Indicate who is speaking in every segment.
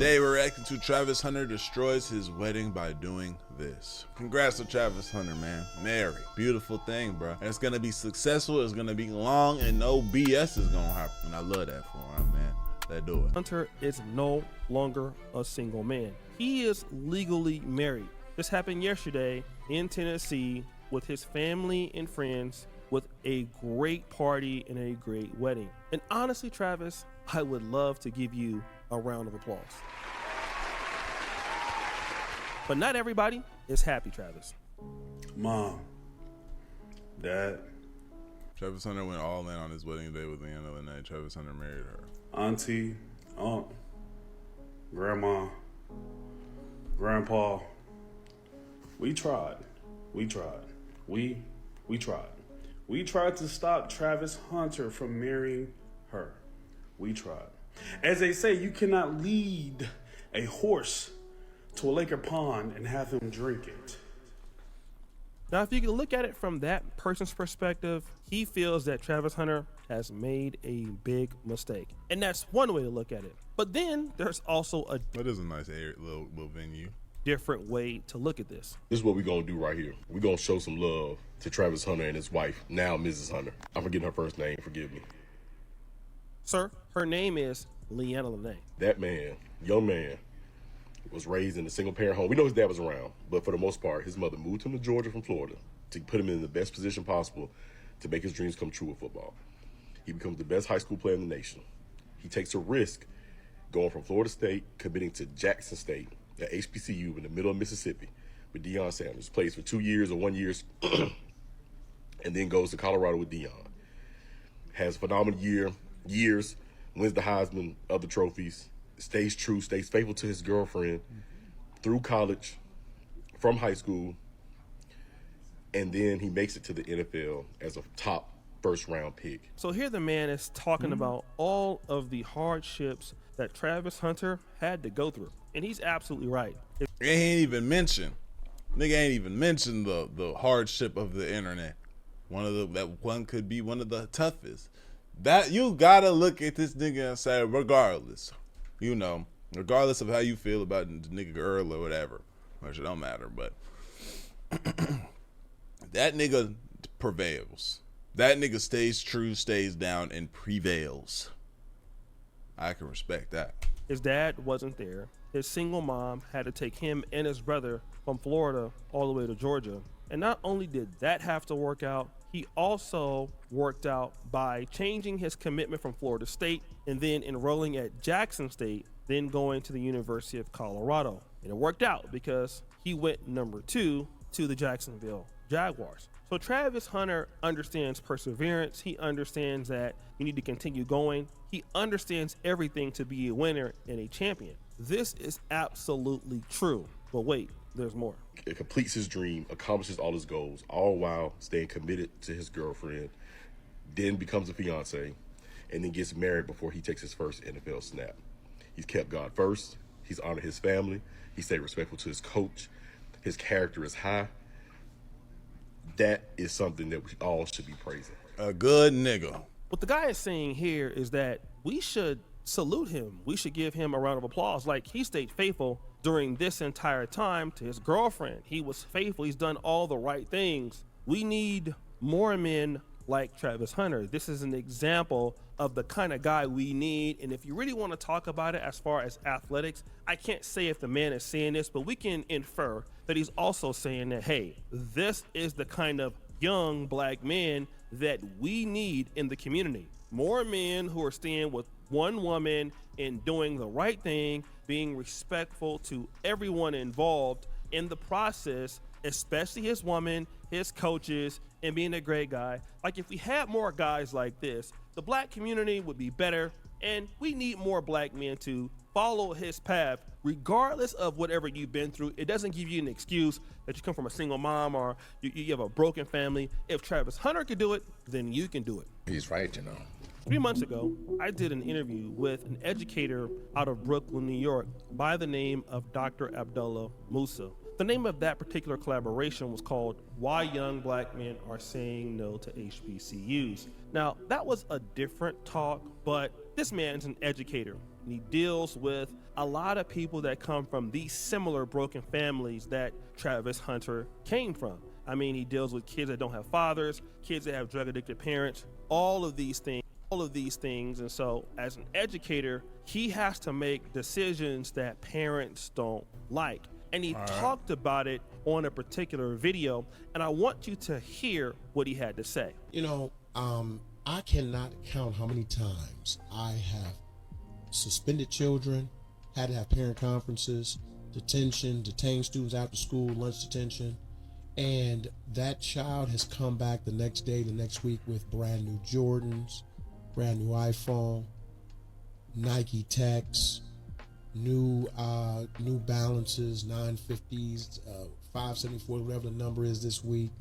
Speaker 1: Today we're reacting to Travis Hunter destroys his wedding by doing this. Congrats to Travis Hunter, man. Marry. Beautiful thing, bro. And it's gonna be successful, it's gonna be long, and no BS is gonna happen. And I love that for him, man. Let's do it.
Speaker 2: Hunter is no longer a single man. He is legally married. This happened yesterday in Tennessee with his family and friends, with a great party and a great wedding. And honestly, Travis, I would love to give you a round of applause. But not everybody is happy, Travis.
Speaker 3: Mom, Dad,
Speaker 1: Travis Hunter went all in on his wedding day with the end of the night. Travis Hunter married her.
Speaker 3: Auntie, Aunt, Grandma, Grandpa. We tried. We tried. We tried. We tried to stop Travis Hunter from marrying her. We tried. As they say, you cannot lead a horse to a lake or pond and have him drink it.
Speaker 2: Now, if you can look at it from that person's perspective, he feels that Travis Hunter has made a big mistake. And that's one way to look at it. But then there's also a
Speaker 1: That is a nice little venue.
Speaker 2: different way to look at this.
Speaker 4: This is what we're going to do right here. We're going to show some love to Travis Hunter and his wife, now Mrs. Hunter. I'm forgetting her first name, forgive me.
Speaker 2: Sir, her name is Leanna Lene.
Speaker 4: That man, young man, was raised in a single parent home. We know his dad was around, but for the most part, his mother moved him to Georgia from Florida to put him in the best position possible to make his dreams come true with football. He becomes the best high school player in the nation. He takes a risk going from Florida State, committing to Jackson State at HBCU in the middle of Mississippi with Deion Sanders. Plays for 2 years or 1 year, and then goes to Colorado with Deion. Has a phenomenal years, wins the Heisman, other trophies, stays true, stays faithful to his girlfriend through college, from high school, and then he makes it to the NFL as a top first-round pick.
Speaker 2: So here the man is talking about all of the hardships that Travis Hunter had to go through. And he's absolutely right.
Speaker 1: Nigga ain't even mentioned the hardship of the internet. That one could be one of the toughest. That you gotta look at this nigga and say, regardless of how you feel about the nigga girl or whatever, which it don't matter, but that nigga prevails. That nigga stays true, stays down, and prevails. I can respect that.
Speaker 2: His dad wasn't there. His single mom had to take him and his brother from Florida all the way to Georgia. And not only did that have to work out, he also worked out by changing his commitment from Florida State and then enrolling at Jackson State, then going to the University of Colorado. And it worked out because he went number 2 to the Jacksonville Jaguars. So Travis Hunter understands perseverance. He understands that you need to continue going. He understands everything to be a winner and a champion. This is absolutely true. But wait, there's more.
Speaker 4: It completes his dream, accomplishes all his goals, all while staying committed to his girlfriend, then becomes a fiance, and then gets married before he takes his first NFL snap. He's kept God first. He's honored his family. He stayed respectful to his coach. His character is high. That is something that we all should be praising.
Speaker 1: A good nigga.
Speaker 2: What the guy is saying here is that we should salute him. We should give him a round of applause. Like, he stayed faithful during this entire time to his girlfriend. He was faithful. He's done all the right things. We need more men like Travis Hunter. This is an example of the kind of guy we need. And if you really want to talk about it as far as athletics, I can't say if the man is saying this, but we can infer that he's also saying that, hey, this is the kind of young black men that we need in the community. More men who are staying with one woman and doing the right thing, being respectful to everyone involved in the process, especially his woman, his coaches, and being a great guy. Like, if we had more guys like this, the black community would be better, and we need more black men to follow his path regardless of whatever you've been through. It doesn't give you an excuse that you come from a single mom or you have a broken family. If Travis Hunter could do it, then you can do it.
Speaker 5: He's right,
Speaker 2: 3 months ago, I did an interview with an educator out of Brooklyn, New York by the name of Dr. Abdullah Musa. The name of that particular collaboration was called Why Young Black Men Are Saying No to HBCUs. Now, that was a different talk, but this man's an educator. And he deals with a lot of people that come from these similar broken families that Travis Hunter came from. I mean, he deals with kids that don't have fathers, kids that have drug addicted parents, all of these things. And so as an educator, he has to make decisions that parents don't like. And he talked about it on a particular video, and I want you to hear what he had to say.
Speaker 5: I cannot count how many times I have suspended children, had to have parent conferences, detained students after school, lunch detention, and that child has come back the next day, the next week with brand new Jordans, brand new iPhone, Nike Techs, new Balances, 950s, 574, whatever the number is this week,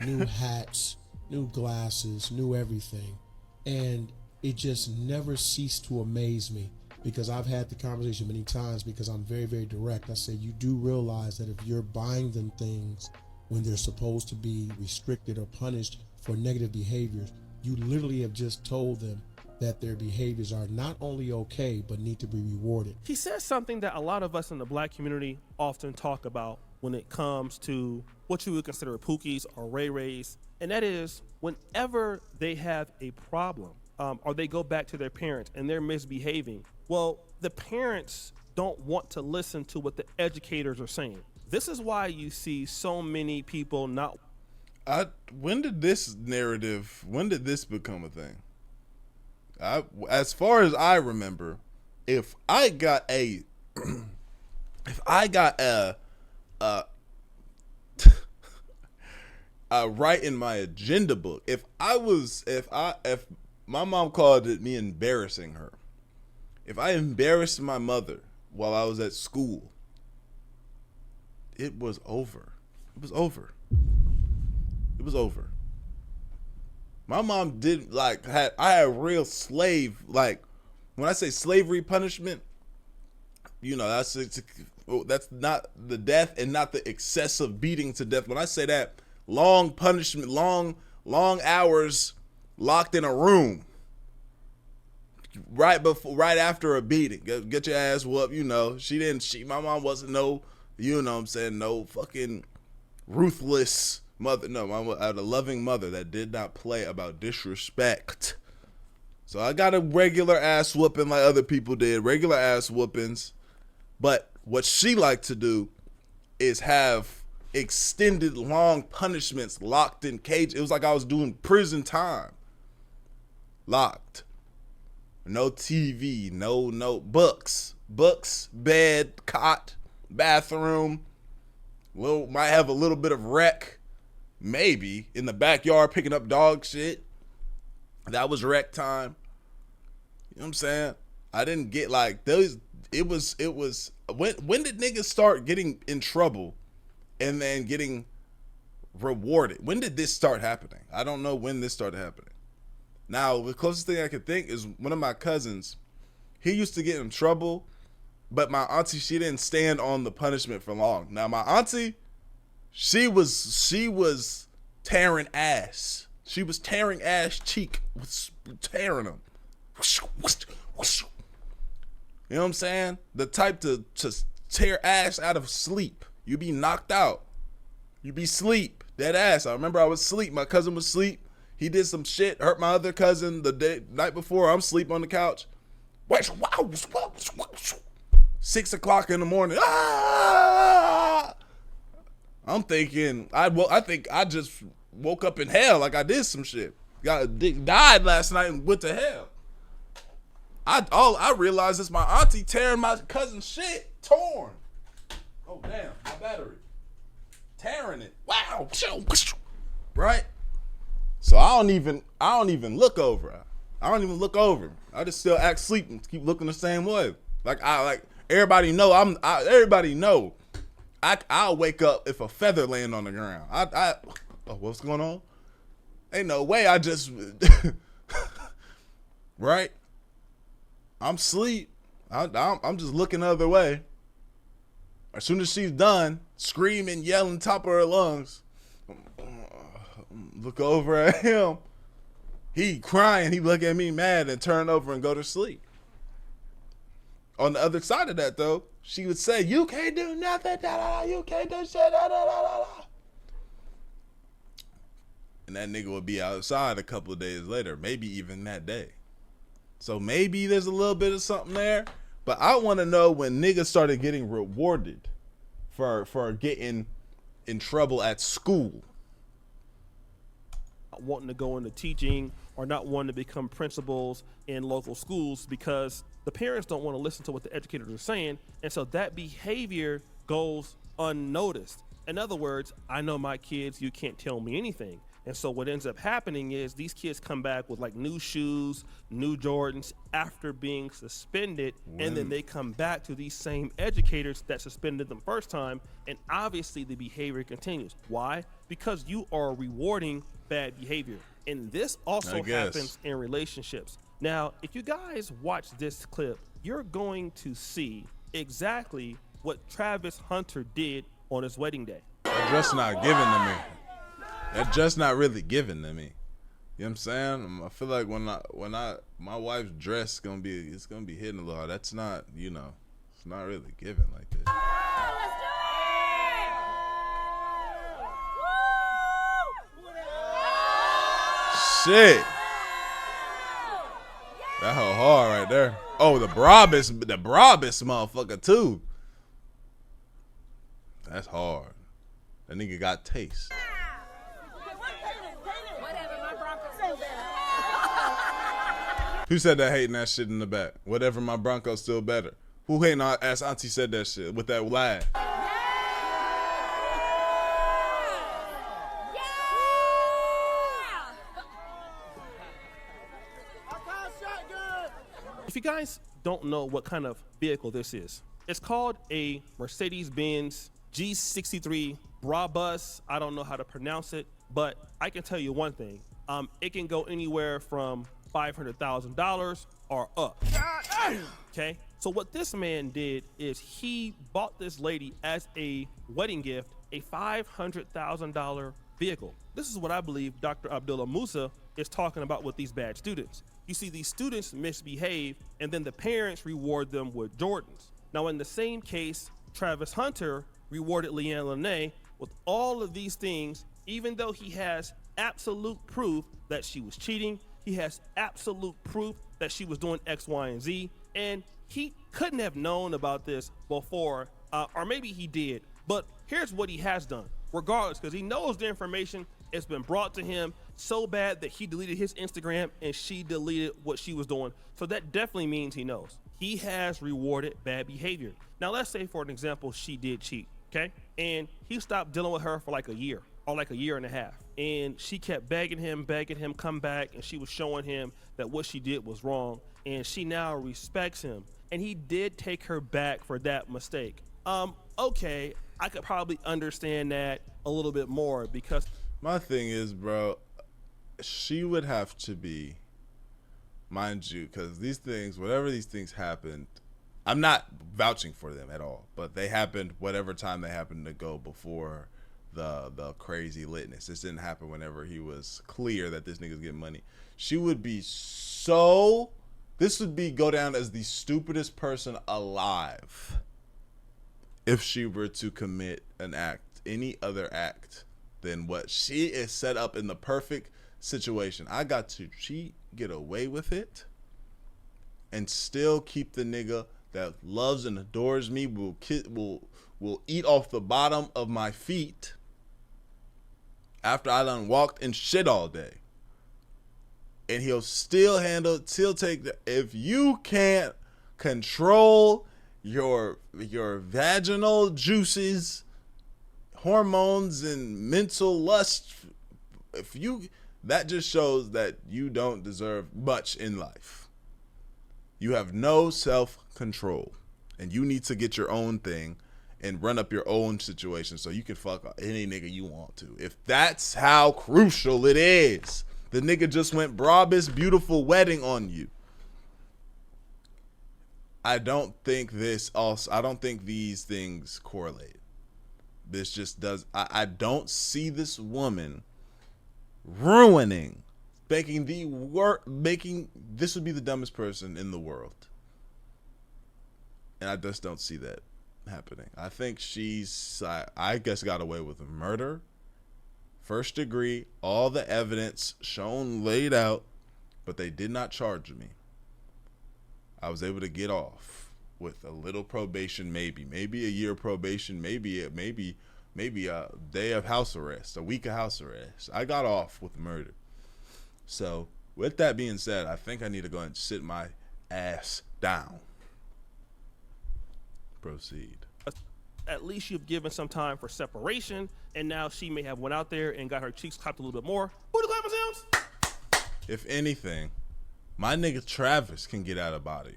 Speaker 5: new hats, new glasses, new everything. And it just never ceased to amaze me, because I've had the conversation many times, because I'm very, very direct. I say, you do realize that if you're buying them things when they're supposed to be restricted or punished for negative behaviors, you literally have just told them that their behaviors are not only okay, but need to be rewarded.
Speaker 2: He says something that a lot of us in the black community often talk about when it comes to what you would consider pookies or ray-rays, and that is whenever they have a problem or they go back to their parents and they're misbehaving, well, the parents don't want to listen to what the educators are saying. This is why you see so many people not.
Speaker 1: When did this become a thing? As far as I remember, if I got a right in my agenda book, if my mom called it me embarrassing her, if I embarrassed my mother while I was at school, it was over. My mom did I had real slave, like when I say slavery punishment, that's not the death and not the excessive beating to death. When I say that, long punishment, long hours locked in a room right after a beating. Get your ass whooped, my mom wasn't no fucking ruthless mother. No, I had a loving mother that did not play about disrespect. So I got a regular ass whooping like other people did, regular ass whoopings. But what she liked to do is have extended long punishments locked in cage. It was like I was doing prison time. Locked. No TV, no books, bed, cot, bathroom. Might have a little bit of rec, maybe in the backyard picking up dog shit. That was rec time. You know what I'm saying? I didn't get like those. It was when did niggas start getting in trouble and then getting rewarded? When did this start happening? I don't know when this started happening. Now, the closest thing I could think is one of my cousins. He used to get in trouble, but my auntie, she didn't stand on the punishment for long. Now, my auntie, she was tearing ass. She was tearing ass cheek, tearing them. You know what I'm saying? The type to tear ass out of sleep. You be knocked out. You be sleep. Dead ass. I remember I was asleep. My cousin was asleep. He did some shit, hurt my other cousin the night before. I'm asleep on the couch. 6 o'clock in the morning. Ah! I'm thinking, I think I just woke up in hell, like I did some shit. Died last night and went to hell. I realized it's my auntie tearing my cousin's shit. Torn. Oh damn, my battery. Tearing it. Wow. Right? So I don't even look over. I don't even look over. I just still act sleep and keep looking the same way. Everybody know I'll wake up if a feather land on the ground. What's going on? Ain't no way I just right? I'm asleep. I'm just looking the other way. As soon as she's done, screaming, yelling top of her lungs. Look over at him. He crying. He look at me mad and turn over and go to sleep. On the other side of that, though, she would say, "You can't do nothing. Da, da, da, you can't do shit. Da, da, da, da, da." And that nigga would be outside a couple of days later, maybe even that day. So maybe there's a little bit of something there. But I want to know when niggas started getting rewarded for getting in trouble at school.
Speaker 2: Wanting to go into teaching or not wanting to become principals in local schools because the parents don't want to listen to what the educators are saying. And so that behavior goes unnoticed. In other words, I know my kids, you can't tell me anything. And so what ends up happening is these kids come back with like new shoes, new Jordans after being suspended. And then they come back to these same educators that suspended them first time. And obviously the behavior continues. Why? Because you are rewarding bad behavior. And this also happens in relationships. Now, if you guys watch this clip, you're going to see exactly what Travis Hunter did on his wedding day.
Speaker 1: They're just not giving to me. They're just not really giving to me. You know what I'm saying? I feel like when my wife's dress it's gonna be hitting a little hard. That's not, it's not really giving like this. Shit. That hoe hard right there. Oh, the Brabus motherfucker too. That's hard. That nigga got taste. Who said that hating that shit in the back? Whatever, my Bronco's still better. Who hating our ass auntie said that shit with that laugh?
Speaker 2: If you guys don't know what kind of vehicle this is, it's called a Mercedes-Benz G63 Brabus. I don't know how to pronounce it, but I can tell you one thing. It can go anywhere from $500,000 or up. Okay, so what this man did is he bought this lady as a wedding gift a $500,000 vehicle. This is what I believe Dr. Abdullah Musa is talking about with these bad students. You see, these students misbehave and then the parents reward them with Jordans. Now in the same case, Travis Hunter rewarded Leanne Lene with all of these things, even though he has absolute proof that she was cheating. He has absolute proof that she was doing X, Y, and Z. And he couldn't have known about this before, or maybe he did. But here's what he has done, regardless, because he knows the information. It's been brought to him so bad that he deleted his Instagram and she deleted what she was doing. So that definitely means he knows. He has rewarded bad behavior. Now, let's say, for an example, she did cheat, okay? And he stopped dealing with her for like a year or like a year and a half. And she kept begging him, come back. And she was showing him that what she did was wrong. And she now respects him. And he did take her back for that mistake. Okay, I could probably understand that a little bit more because
Speaker 1: my thing is, bro, she would have to be, mind you, because these things, whatever these things happened, I'm not vouching for them at all, but they happened whatever time they happened to go before the crazy litness. This didn't happen whenever he was clear that this nigga's getting money. She would be this would go down as the stupidest person alive if she were to commit an act, any other act than what she is set up in the perfect situation. I got to cheat, get away with it, and still keep the nigga that loves and adores me, will eat off the bottom of my feet after I done walked and shit all day. And he'll still take the, if you can't control your vaginal juices, hormones, and mental lust, that just shows that you don't deserve much in life. You have no self-control, and you need to get your own thing and run up your own situation so you can fuck any nigga you want to. If that's how crucial it is, the nigga just went Brabus beautiful wedding on you. I don't think these things correlate. This just does. I don't see this woman ruining, making this would be the dumbest person in the world. And I just don't see that happening. I think she's, I guess, got away with a murder, first degree, all the evidence shown, laid out, but they did not charge me. I was able to get off with a little probation, maybe a year probation, maybe a day of house arrest, a week of house arrest. I got off with murder. So with that being said, I think I need to go and sit my ass down. Proceed.
Speaker 2: At least you've given some time for separation, and now she may have went out there and got her cheeks clapped a little bit more. Who the clapping sounds?
Speaker 1: If anything, my nigga Travis can get out of body.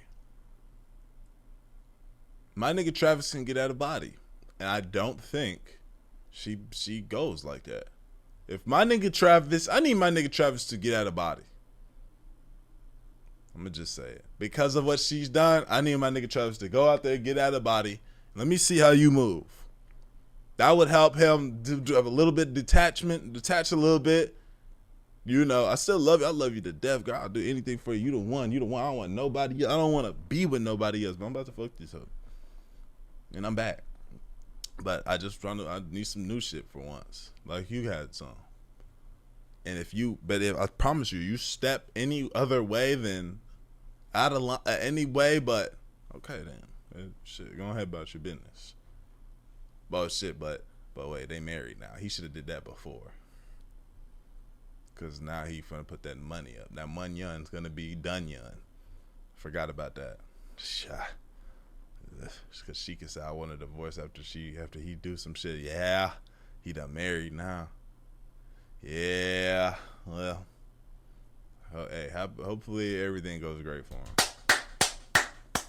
Speaker 1: My nigga Travis can get out of body. And I don't think she goes like that. If my nigga Travis, I need my nigga Travis to get out of body. I'm gonna just say it. Because of what she's done, I need my nigga Travis to go out there, get out of body. Let me see how you move. That would help him do have a little bit of detach a little bit. You know, I still love you. I love you to death, girl. I'll do anything for you. You the one. I don't want nobody else. I don't want to be with nobody else, but I'm about to fuck this up. And I'm back. But I need some new shit for once. Like you had some. And if I promise you step any other way than out of line, any way, but okay then. Shit, go ahead about your business. But shit, but wait, they married now. He should have did that before. Cause now he finna put that money up. That Munyun's gonna be done yun. Forgot about that. Cause she can say I want a divorce after he do some shit. Yeah, he done married now. Yeah, well, hey, hopefully everything goes great for him.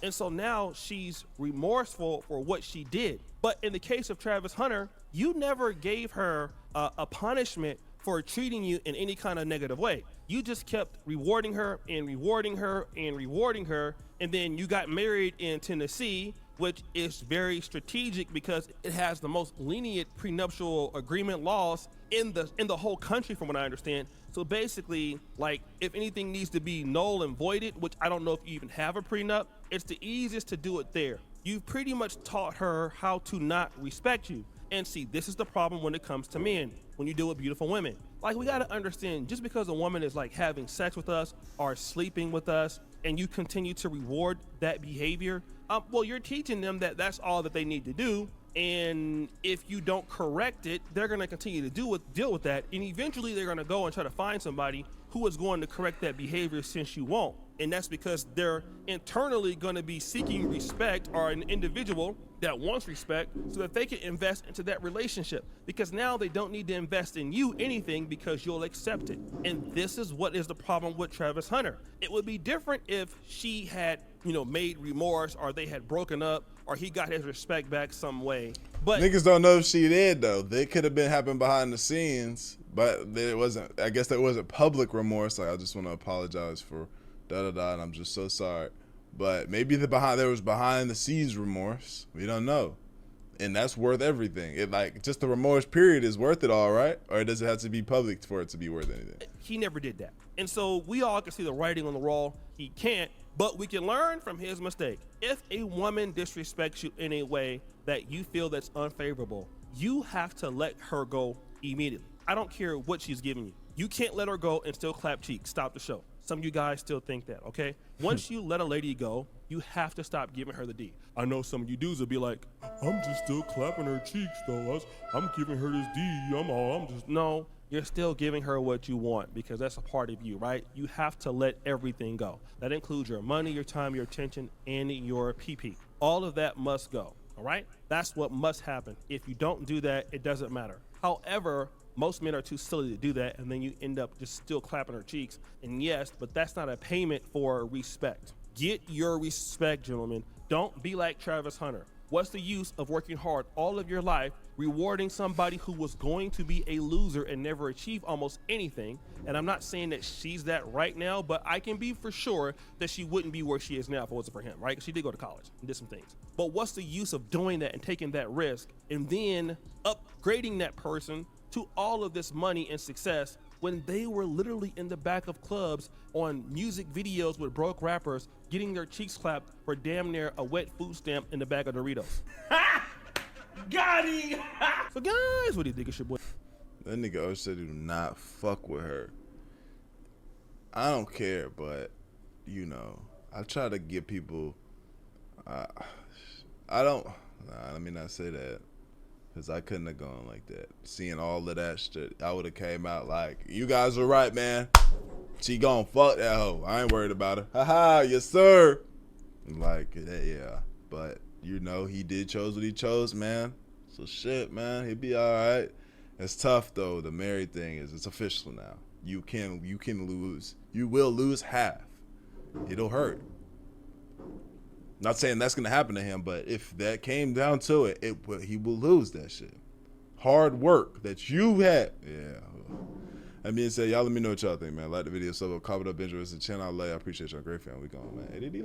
Speaker 2: And so now she's remorseful for what she did. But in the case of Travis Hunter, you never gave her a punishment for treating you in any kind of negative way. You just kept rewarding her and rewarding her and rewarding her. And then you got married in Tennessee, which is very strategic because it has the most lenient prenuptial agreement laws in the whole country, from what I understand. So basically, like, if anything needs to be null and voided, which I don't know if you even have a prenup, it's the easiest to do it there. You've pretty much taught her how to not respect you. And see, this is the problem when it comes to men, when you deal with beautiful women. Like, we gotta understand, just because a woman is like having sex with us or sleeping with us, and you continue to reward that behavior, well, you're teaching them that that's all that they need to do. And if you don't correct it, they're gonna continue to deal with that. And eventually they're gonna go and try to find somebody who is going to correct that behavior since you won't. And that's because they're internally gonna be seeking respect, or an individual that wants respect, so that they can invest into that relationship, because now they don't need to invest in you anything because you'll accept it. And this is what is the problem with Travis Hunter. It would be different if she had, made remorse, or they had broken up, or he got his respect back some way. But
Speaker 1: niggas don't know if she did though. They could have been happening behind the scenes, but it wasn't. I guess that wasn't public remorse. Like, I just want to apologize for and I'm just so sorry. But maybe there was behind the scenes remorse. We don't know. And that's worth everything. It, like, just the remorse period is worth it all, right? Or does it have to be public for it to be worth anything?
Speaker 2: He never did that. And so we all can see the writing on the wall. He can't, but we can learn from his mistake. If a woman disrespects you in a way that you feel that's unfavorable, you have to let her go immediately. I don't care what she's giving you. You can't let her go and still clap cheeks. Stop the show. Some of you guys still think that, okay? Once you let a lady go, you have to stop giving her the D. I know some of you dudes will be like, I'm just still clapping her cheeks, though. I'm giving her this D. No, you're still giving her what you want, because that's a part of you, right? You have to let everything go. That includes your money, your time, your attention, and your PP. All of that must go, all right? That's what must happen. If you don't do that, it doesn't matter. However, most men are too silly to do that, and then you end up just still clapping her cheeks. And yes, but that's not a payment for respect. Get your respect, gentlemen. Don't be like Travis Hunter. What's the use of working hard all of your life, rewarding somebody who was going to be a loser and never achieve almost anything? And I'm not saying that she's that right now, but I can be for sure that she wouldn't be where she is now if it wasn't for him, right? 'Cause she did go to college and did some things. But what's the use of doing that and taking that risk and then upgrading that person to all of this money and success when they were literally in the back of clubs on music videos with broke rappers getting their cheeks clapped for damn near a wet food stamp in the bag of Doritos?
Speaker 3: Got him!
Speaker 2: So guys, what do you think of your boy?
Speaker 1: That nigga always said he do not fuck with her. I don't care, but you know, I try to give people. I don't. Nah, let me not say that, cause I couldn't have gone like that. Seeing all of that shit, I would have came out like, "You guys are right, man. She gon' fuck that hoe. I ain't worried about her. Haha, yes sir." Like, yeah, but you know, he did chose what he chose, man. So shit, man, he'll be all right. It's tough though. The married thing it's official now. You can lose. You will lose half. It'll hurt. Not saying that's gonna happen to him, but if that came down to it, he will lose that shit. Hard work that you had. Yeah. That being said, y'all let me know what y'all think, man. Like the video, sub up, comment up, Benjamin, the channel. I appreciate y'all. Great fan. We going, man.